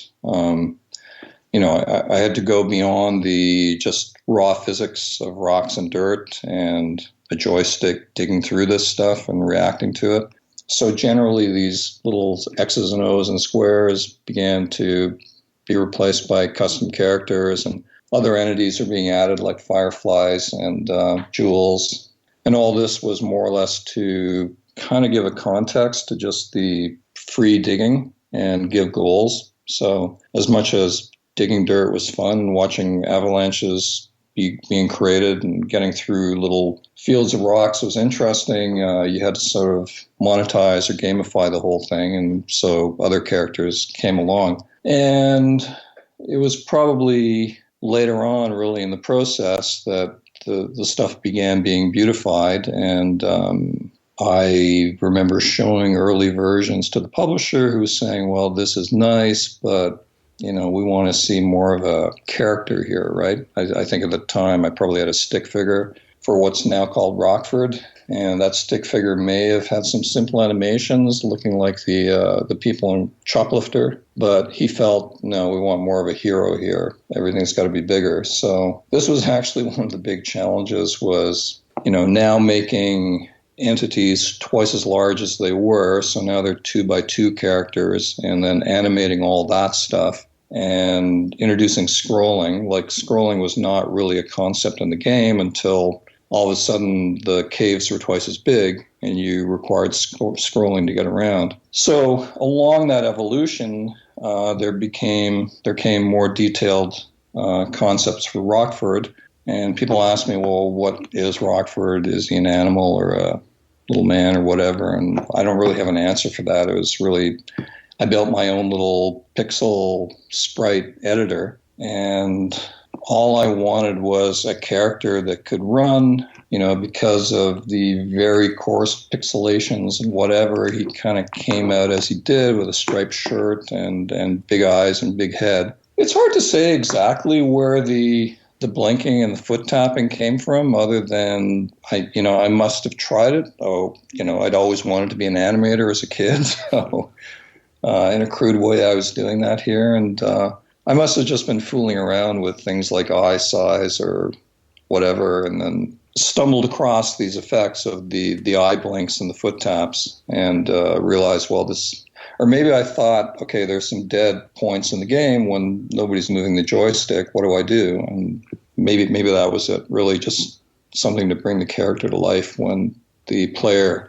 I had to go beyond the just raw physics of rocks and dirt and a joystick digging through this stuff and reacting to it. So generally these little X's and O's and squares began to be replaced by custom characters, and other entities are being added like fireflies and jewels. And all this was more or less to kind of give a context to just the free digging and give goals. So as much as digging dirt was fun, watching avalanches being created and getting through little fields of rocks was interesting. You had to sort of monetize or gamify the whole thing, and so other characters came along. And it was probably later on, really in the process, that the stuff began being beautified, and I remember showing early versions to the publisher who was saying, well, this is nice, but we want to see more of a character here, right? I think at the time I probably had a stick figure for what's now called Rockford, and that stick figure may have had some simple animations looking like the people in Choplifter, but he felt, no, we want more of a hero here. Everything's got to be bigger. So this was actually one of the big challenges was, now making entities twice as large as they were, so now they're 2x2 characters, and then animating all that stuff and introducing scrolling. Like, scrolling was not really a concept in the game until all of a sudden the caves were twice as big and you required scrolling to get around. So along that evolution, there came more detailed concepts for Rockford. And people ask me, well, what is Rockford? Is he an animal or a little man or whatever? And I don't really have an answer for that. It was really, I built my own little pixel sprite editor, and all I wanted was a character that could run, because of the very coarse pixelations and whatever. He kind of came out as he did with a striped shirt and big eyes and big head. It's hard to say exactly where the blinking and the foot tapping came from, other than I must have tried it. I'd always wanted to be an animator as a kid. So in a crude way, I was doing that here. And I must have just been fooling around with things like eye size or whatever, and then stumbled across these effects of the eye blinks and the foot taps, and realized, well, or maybe I thought, okay, there's some dead points in the game when nobody's moving the joystick. What do I do? And maybe that was it. Really, just something to bring the character to life when the player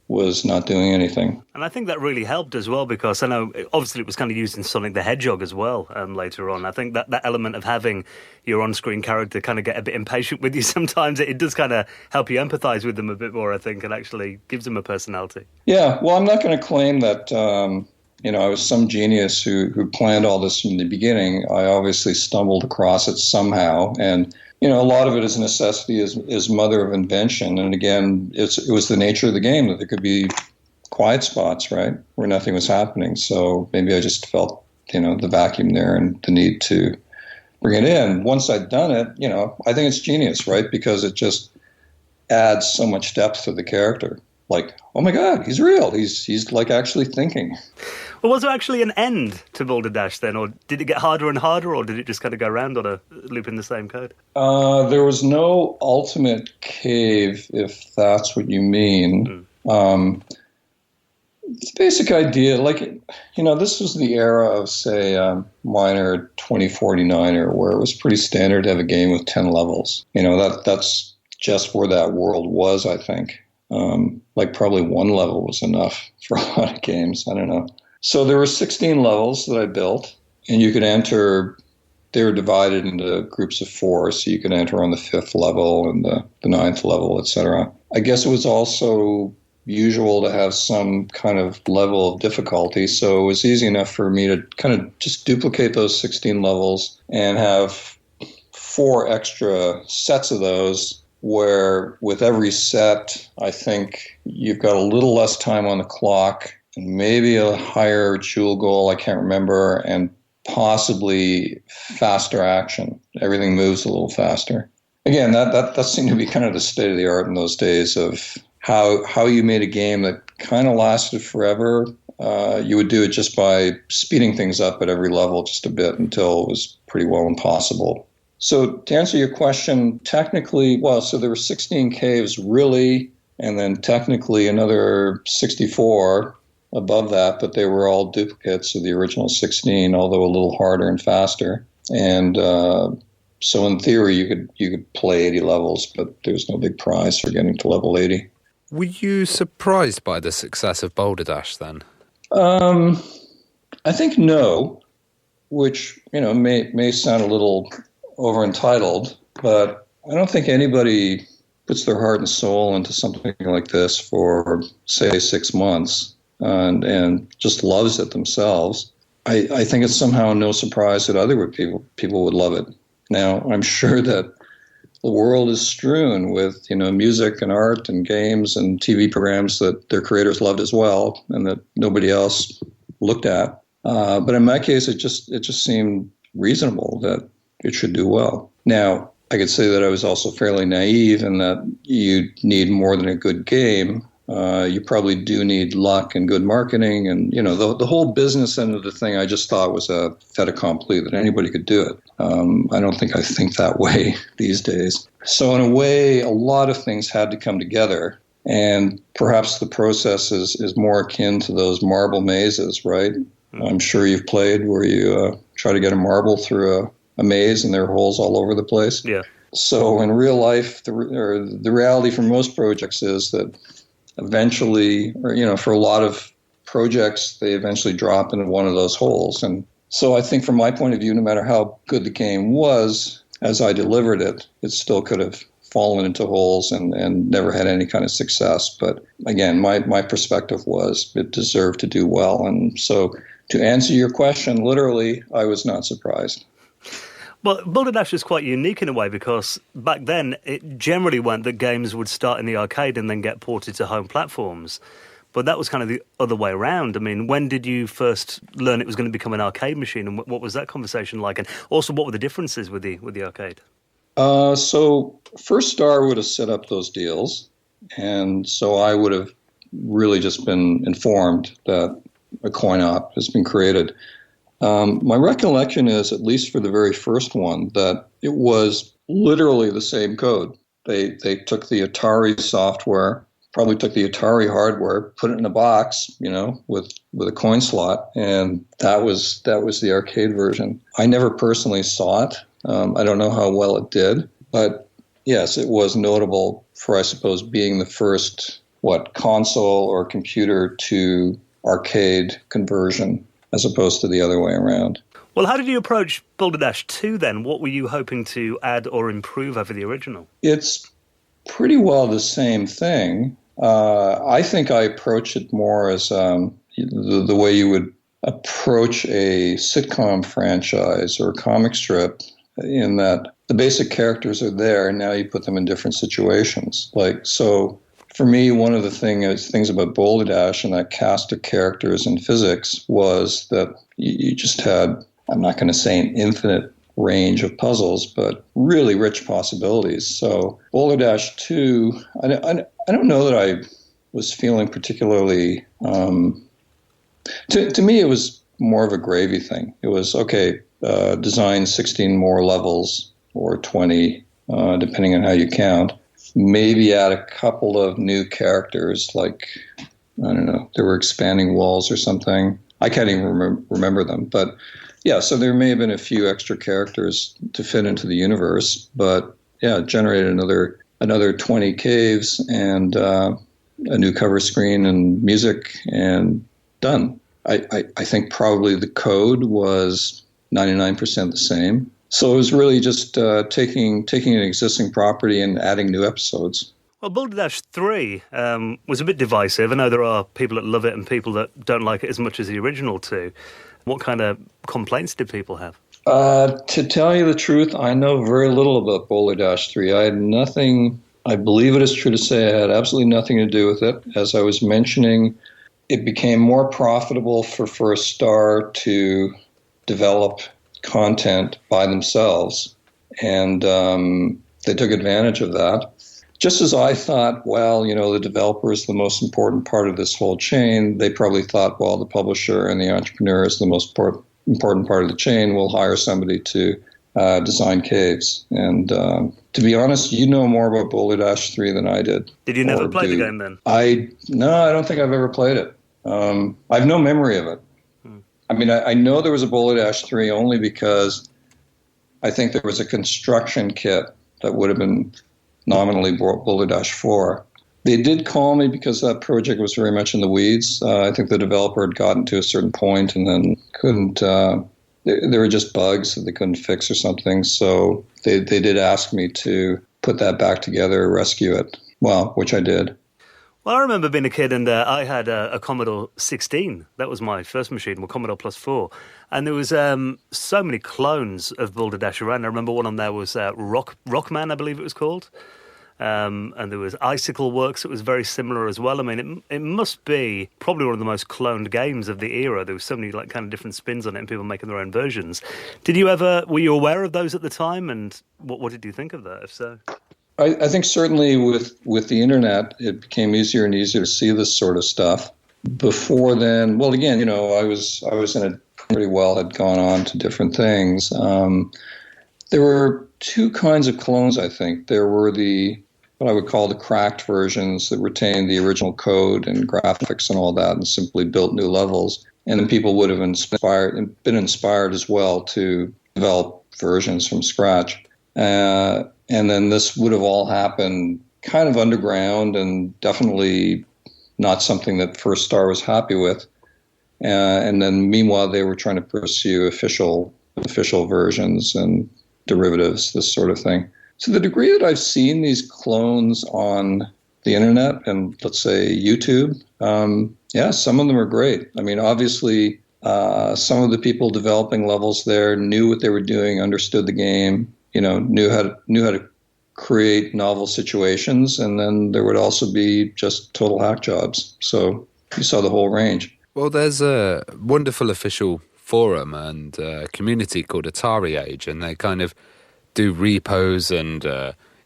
was not doing anything. And I think that really helped as well, because I know obviously it was kind of used in Sonic the Hedgehog as well later on. I think that element of having your on-screen character kind of get a bit impatient with you sometimes, it does kind of help you empathise with them a bit more, I think, and actually gives them a personality. Yeah, well, I'm not going to claim that I was some genius who planned all this from the beginning. I obviously stumbled across it somehow, and a lot of it is necessity, is mother of invention. And again, it was the nature of the game that there could be quiet spots, right, where nothing was happening. So maybe I just felt, the vacuum there and the need to bring it in. Once I'd done it, I think it's genius, right, because it just adds so much depth to the character. Like, oh my God, he's real. He's like actually thinking. Well, was there actually an end to Boulder Dash then, or did it get harder and harder, or did it just kind of go around on a loop in the same code? There was no ultimate cave, if that's what you mean. The basic idea, this was the era of, say, Miner 2049er, where it was pretty standard to have a game with 10 levels. That's just where that world was, I think. Probably one level was enough for a lot of games. I don't know. So there were 16 levels that I built, and you could enter. They were divided into groups of 4, so you could enter on the 5th level and the 9th level, etc. I guess it was also usual to have some kind of level of difficulty, so it was easy enough for me to kind of just duplicate those 16 levels and have 4 extra sets of those, where with every set, I think you've got a little less time on the clock and maybe a higher jewel goal, I can't remember, and possibly faster action. Everything moves a little faster. Again, that seemed to be kind of the state of the art in those days of how you made a game that kind of lasted forever. You would do it just by speeding things up at every level just a bit until it was pretty well impossible. So to answer your question, technically, so there were 16 caves really, and then technically another 64 above that, but they were all duplicates of the original 16, although a little harder and faster. And so in theory, you could play 80 levels, but there was no big prize for getting to level 80. Were you surprised by the success of Boulder Dash then? I think no, which may sound a little over entitled, but I don't think anybody puts their heart and soul into something like this for, say, 6 months and just loves it themselves. I think it's somehow no surprise that other people would love it. Now, I'm sure that the world is strewn with music and art and games and TV programs that their creators loved as well and that nobody else looked at. But in my case, it just seemed reasonable that it should do well. Now, I could say that I was also fairly naive in that you need more than a good game. You probably do need luck and good marketing. And, the whole business end of the thing, I just thought was a fait accompli, that anybody could do it. I don't think I think that way these days. So in a way, a lot of things had to come together. And perhaps the process is more akin to those marble mazes, right? I'm sure you've played where you try to get a marble through a maze and there are holes all over the place. Yeah. So in real life, the reality for most projects is that eventually, or for a lot of projects, they eventually drop into one of those holes. And so I think from my point of view, no matter how good the game was, as I delivered it, it still could have fallen into holes and never had any kind of success. But again, my perspective was it deserved to do well. And so to answer your question, literally, I was not surprised. Well, Boulder Dash is quite unique in a way because back then it generally went that games would start in the arcade and then get ported to home platforms. But that was kind of the other way around. I mean, when did you first learn it was going to become an arcade machine, and what was that conversation like? And also, what were the differences with the arcade? So First Star would have set up those deals, and so I would have really just been informed that a coin-op has been created. My recollection is, at least for the very first one, that it was literally the same code. They took the Atari software, probably took the Atari hardware, put it in a box, with a coin slot, and that was the arcade version. I never personally saw it. I don't know how well it did, but yes, it was notable for, I suppose, being the first console or computer to arcade conversion, as opposed to the other way around. Well, how did you approach Boulder Dash 2 then? What were you hoping to add or improve over the original? It's pretty well the same thing. I think I approach it more as the way you would approach a sitcom franchise or a comic strip, in that the basic characters are there and now you put them in different situations. So for me, one of the things about Boulder Dash and that cast of characters and physics was that you just had, I'm not going to say an infinite range of puzzles, but really rich possibilities. So Boulder Dash 2, I don't know that I was feeling particularly, to me it was more of a gravy thing. It was, okay, design 16 more levels or 20, depending on how you count. Maybe add a couple of new characters, like, I don't know, there were expanding walls or something. I can't even remember them. But yeah, so there may have been a few extra characters to fit into the universe. But yeah, generated another 20 caves and a new cover screen and music, and done. I think probably the code was 99% the same. So it was really just taking an existing property and adding new episodes. Well, Boulder Dash 3 was a bit divisive. I know there are people that love it and people that don't like it as much as the original 2. What kind of complaints did people have? To tell you the truth, I know very little about Boulder Dash 3. I had nothing, I believe it is true to say I had absolutely nothing to do with it. As I was mentioning, it became more profitable for First Star to develop content by themselves, and they took advantage of that. Just as I thought, well, the developer is the most important part of this whole chain, they probably thought, well, the publisher and the entrepreneur is the most important part of the chain. We'll hire somebody to design caves. And to be honest, you know more about Boulder Dash 3 than I did. Did you never play the game then? No, I don't think I've ever played it. I have no memory of it. I mean, I know there was a Boulder Dash 3 only because I think there was a construction kit that would have been nominally Boulder Dash 4. They did call me because that project was very much in the weeds. I think the developer had gotten to a certain point and then couldn't, there were just bugs that they couldn't fix or something. So they did ask me to put that back together, rescue it. Well, which I did. Well, I remember being a kid and I had a Commodore 16. That was my first machine, a Commodore Plus 4. And there was so many clones of Boulder Dash around. I remember one on there was Rockman, I believe it was called. And there was Icicle Works that was very similar as well. I mean, it must be probably one of the most cloned games of the era. There was so many kind of different spins on it and people making their own versions. Were you aware of those at the time? And what did you think of that, if so? I think certainly with the internet, it became easier and easier to see this sort of stuff. Before then, well, again, I was in it pretty well, had gone on to different things. There were two kinds of clones, I think. There were what I would call the cracked versions that retained the original code and graphics and all that and simply built new levels. And then people would have been inspired as well to develop versions from scratch. And then this would have all happened kind of underground and definitely not something that First Star was happy with. And then meanwhile, they were trying to pursue official versions and derivatives, this sort of thing. To the degree that I've seen these clones on the internet and let's say YouTube, some of them are great. I mean, obviously, some of the people developing levels there knew what they were doing, understood the game, knew how to create novel situations, and then there would also be just total hack jobs. So you saw the whole range. Well, there's a wonderful official forum and community called Atari Age, and they kind of do repos and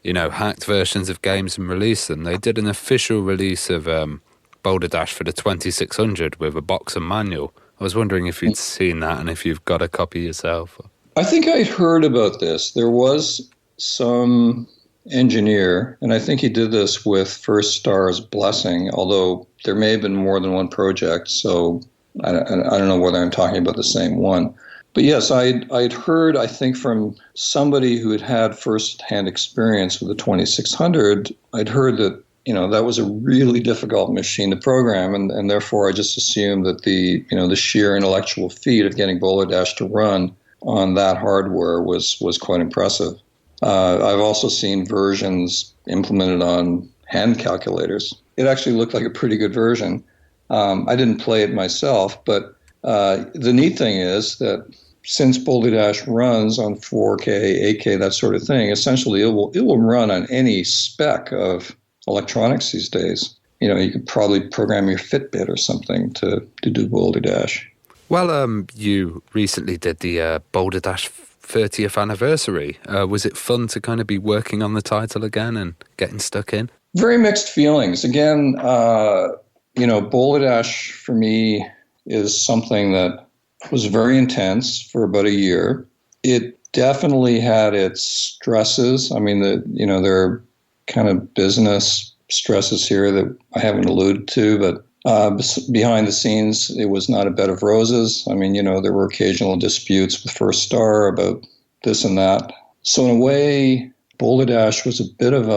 hacked versions of games and release them. They did an official release of Boulder Dash for the 2600 with a box and manual. I was wondering if you'd seen that and if you've got a copy yourself. I think I'd heard about this. There was some engineer, and I think he did this with First Star's blessing, although there may have been more than one project, so I don't know whether I'm talking about the same one. But yes, I'd heard, I think, from somebody who had first-hand experience with the 2600, I'd heard that, that was a really difficult machine to program, and therefore I just assumed that the sheer intellectual feat of getting Boulder Dash to run on that hardware was quite impressive. I've also seen versions implemented on hand calculators. It actually looked like a pretty good version. I didn't play it myself, but the neat thing is that since Boulder Dash runs on 4K, 8K, that sort of thing, essentially it will run on any spec of electronics these days. You could probably program your Fitbit or something to do Boulder Dash. Well, you recently did the Boulder Dash 30th anniversary. Was it fun to kind of be working on the title again and getting stuck in? Very mixed feelings. Again, Boulder Dash for me is something that was very intense for about a year. It definitely had its stresses. I mean, there are kind of business stresses here that I haven't alluded to, but behind the scenes, it was not a bed of roses. I mean, there were occasional disputes with First Star about this and that. So in a way, Boulder Dash was a bit of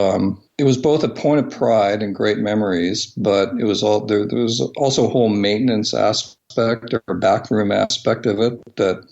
it was both a point of pride and great memories, but it was there was also a whole maintenance aspect or backroom aspect of it that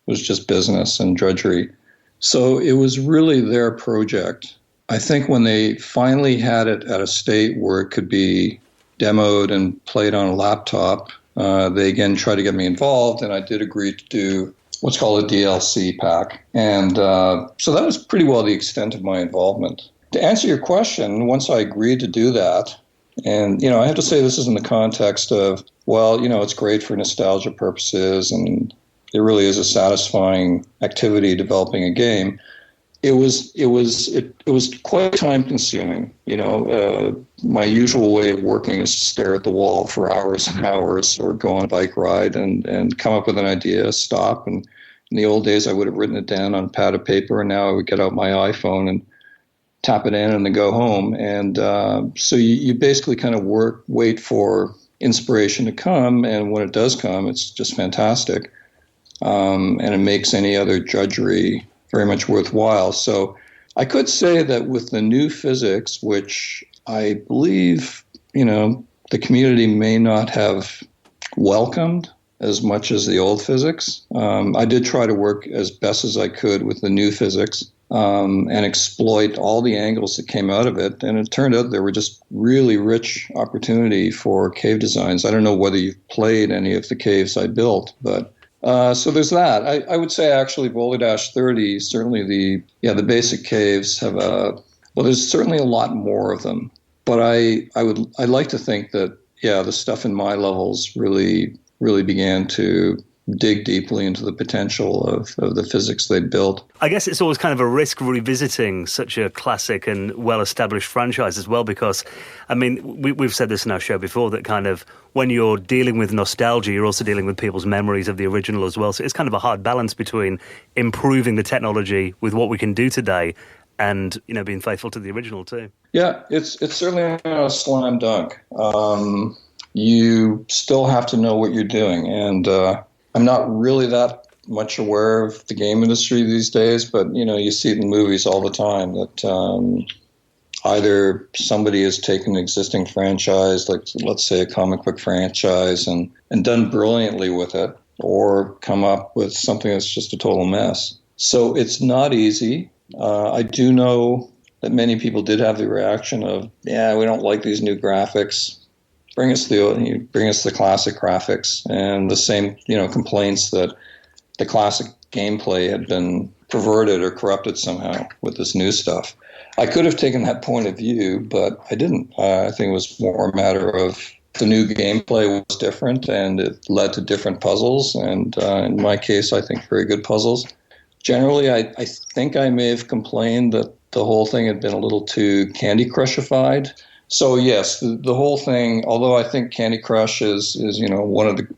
was just business and drudgery. So it was really their project. I think when they finally had it at a state where it could be demoed and played on a laptop, they again tried to get me involved, and I did agree to do what's called a DLC pack. And so that was pretty well the extent of my involvement. To answer your question, once I agreed to do that, and, I have to say this is in the context of, it's great for nostalgia purposes, and it really is a satisfying activity developing a game. It was quite time consuming. My usual way of working is to stare at the wall for hours and hours, or go on a bike ride and come up with an idea, stop. And in the old days, I would have written it down on a pad of paper, and now I would get out my iPhone and tap it in and then go home. And so you basically kind of wait for inspiration to come, and when it does come, it's just fantastic. And it makes any other drudgery very much worthwhile. So I could say that with the new physics, which I believe, the community may not have welcomed as much as the old physics. I did try to work as best as I could with the new physics and exploit all the angles that came out of it. And it turned out there were just really rich opportunity for cave designs. I don't know whether you've played any of the caves I built, but so there's that. I would say actually Boulder Dash 30, certainly the basic caves have there's certainly a lot more of them. But I'd like to think that, the stuff in my levels really began to dig deeply into the potential of the physics they'd built. I guess it's always kind of a risk revisiting such a classic and well-established franchise as well, because, I mean, we've said this in our show before, that kind of when you're dealing with nostalgia, you're also dealing with people's memories of the original as well. So it's kind of a hard balance between improving the technology with what we can do today and, being faithful to the original too. Yeah, it's certainly not a slam dunk. You still have to know what you're doing, and I'm not really that much aware of the game industry these days, but, you see it in movies all the time that either somebody has taken an existing franchise, like let's say a comic book franchise, and done brilliantly with it, or come up with something that's just a total mess. So it's not easy. I do know that many people did have the reaction of, yeah, we don't like these new graphics. Bring us the classic graphics, and the same, complaints that the classic gameplay had been perverted or corrupted somehow with this new stuff. I could have taken that point of view, but I didn't. I think it was more a matter of the new gameplay was different, and it led to different puzzles, and in my case, I think very good puzzles. Generally, I think I may have complained that the whole thing had been a little too Candy Crushified. So yes, the whole thing, although I think Candy Crush is one of the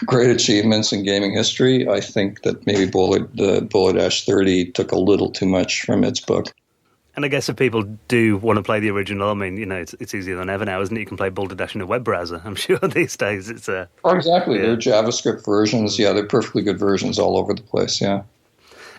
great achievements in gaming history, I think that maybe Boulder Dash 30 took a little too much from its book. And I guess if people do want to play the original, I mean, it's easier than ever now, isn't it? You can play Boulder Dash in a web browser. I'm sure these days it's a... Oh, exactly. Yeah. They're JavaScript versions. Yeah, they're perfectly good versions all over the place, yeah.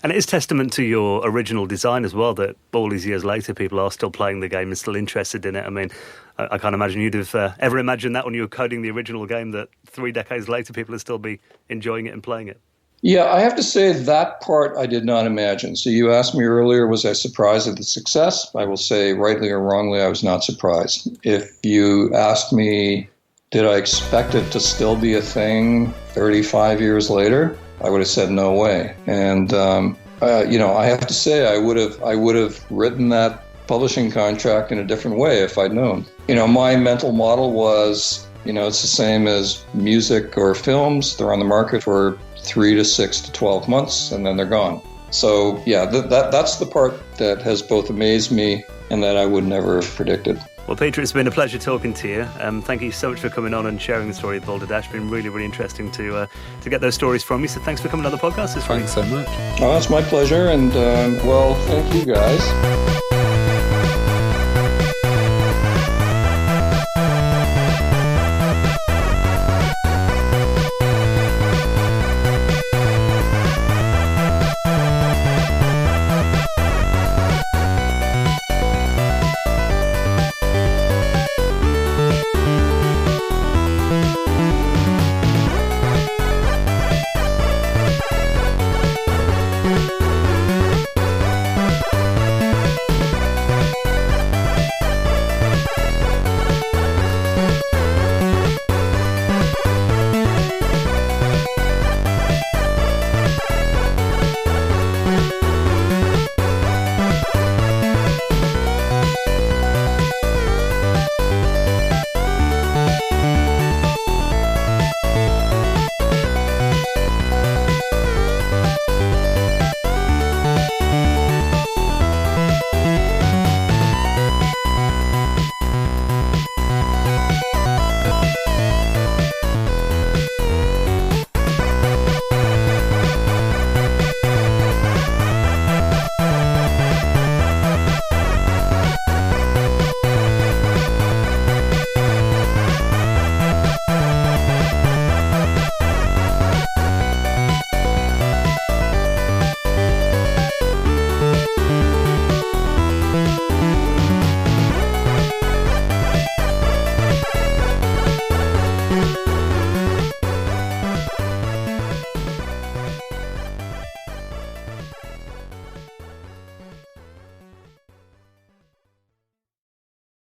And it is testament to your original design as well that all these years later people are still playing the game and still interested in it. I mean, I can't imagine you'd have ever imagined that when you were coding the original game, that 3 decades later people would still be enjoying it and playing it. Yeah, I have to say that part I did not imagine. So you asked me earlier, was I surprised at the success? I will say, rightly or wrongly, I was not surprised. If you asked me, did I expect it to still be a thing 35 years later? I would have said no way. And, I have to say I would have written that publishing contract in a different way if I'd known. My mental model was, it's the same as music or films. They're on the market for 3 to 6 to 12 months, and then they're gone. So, yeah, that's the part that has both amazed me and that I would never have predicted. Well, Peter, it's been a pleasure talking to you. Thank you so much for coming on and sharing the story of Boulder Dash. It's been really, really interesting to get those stories from you. So thanks for coming on the podcast. Thanks so much. Oh, it's my pleasure. And, thank you guys.